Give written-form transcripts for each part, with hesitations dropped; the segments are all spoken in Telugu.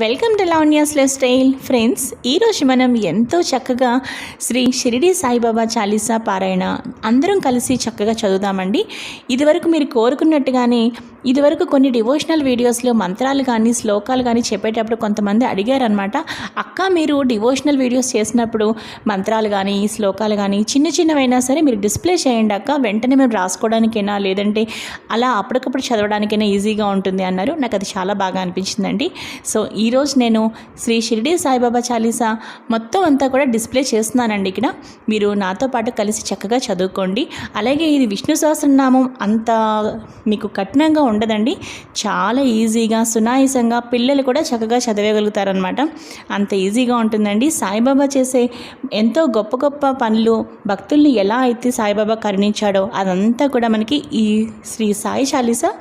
Welcome to Lavanya's life style. Friends, ఈరోజు మనం ఎంతో చక్కగా శ్రీ షిరిడి సాయిబాబా చాలీసా పారాయణ అందరం కలిసి చక్కగా చదువుదామండి. ఇదివరకు మీరు కోరుకున్నట్టుగానే ఇదివరకు కొన్ని డివోషనల్ వీడియోస్లో మంత్రాలు కానీ శ్లోకాలు కానీ చెప్పేటప్పుడు కొంతమంది అడిగారనమాట. అక్క, మీరు డివోషనల్ వీడియోస్ చేసినప్పుడు మంత్రాలు కానీ శ్లోకాలు కానీ చిన్న చిన్నవైనా సరే మీరు డిస్ప్లే చేయండి అక్క, వెంటనే మేము రాసుకోవడానికైనా లేదంటే అలా అప్పటికప్పుడు చదవడానికైనా ఈజీగా ఉంటుంది అన్నారు. నాకు అది చాలా బాగా అనిపించిందండి. సో ఈరోజు నేను శ్రీ షిరిడి సాయిబాబా చాలీసా మొత్తం అంతా కూడా డిస్ప్లే చేస్తున్నానండి. ఇక్కడ మీరు నాతో పాటు కలిసి చక్కగా చదువుకోండి. అలాగే ఇది విష్ణు సహస్రనామం అంత మీకు కఠినంగా ఉండదండి, చాలా ఈజీగా సునాయాసంగా పిల్లలు కూడా చక్కగా చదవగలుగుతారనమాట. అంత ఈజీగా ఉంటుందండి. సాయిబాబా చేసే ఎంతో గొప్ప గొప్ప పనులు, భక్తుల్ని ఎలా అయితే సాయిబాబా కరుణించాడో అదంతా కూడా మనకి ఈ శ్రీ సాయి చాలీసా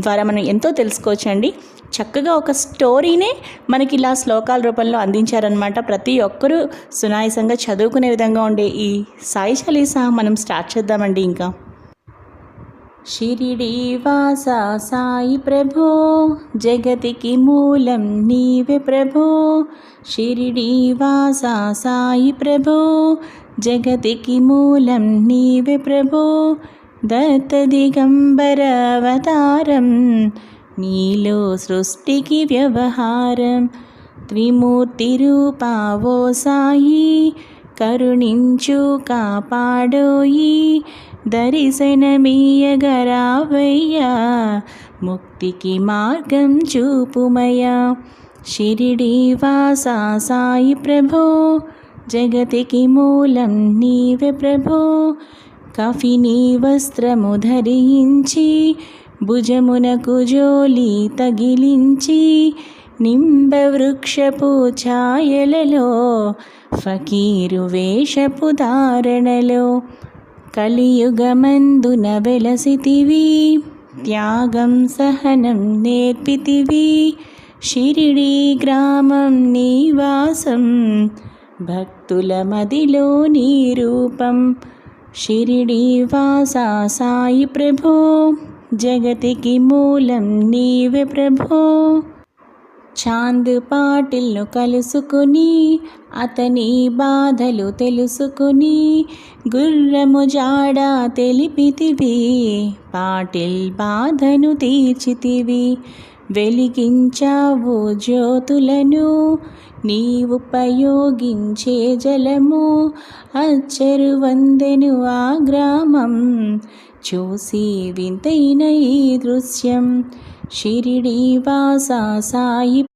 ద్వారా మనం ఎంతో తెలుసుకోవచ్చండి. చక్కగా ఒక స్టోరీనే మనకి ఇలా శ్లోకాల రూపంలో అందించారనమాట. ప్రతి ఒక్కరూ సునాయాసంగా చదువుకునే విధంగా ఉండే ఈ సాయి చాలీసా మనం స్టార్ట్ చేద్దామండి. ఇంకా షిరిడి వాసా సాయి ప్రభో, జగతికి మూలం నీవే ప్రభో. షిరిడి వాసా సాయి ప్రభో, జగతికి మూలం నీవే ప్రభో. దత్త దిగంబర అవతారం, నీలో సృష్టికి వ్యవహారం. త్రిమూర్తి రూపావో సాయి, కరుణించు కాపాడోయి. దర్శనమీయగరావయ్యా, ముక్తికి మార్గం చూపుమయ్యా. షిరిడి వాసా సాయి ప్రభో, జగతికి మూలం నీవే ప్రభో. కఫిని వస్త్రము ధరించి, భుజమునకు జోలి తగిలించి, నింబ వృక్షపు ఛాయలలో, ఫకీరు వేషపు ధారణలో. కలియుగమందున వెలసితివి, త్యాగం సహనం నేర్పితివి. షిరిడి గ్రామం నివాసం, భక్తుల మదిలో నీ రూపం. షిరిడి వాసా సాయి ప్రభో, జగతికి మూలం నీవే ప్రభో. చాంద్ పాటిల్ను కలుసుకుని, అతని బాధలు తెలుసుకుని, గుర్రము జాడ తెలిపితివి. పాటిల్ బాధను తీర్చితివి, వెలిగించావు జ్యోతులను. నీ ఉపయోగించే జలము, అచ్చరు వందెను ఆ గ్రామం. చూసి వింతైన ఈ దృశ్యం, షిరిడి వాసా సాయి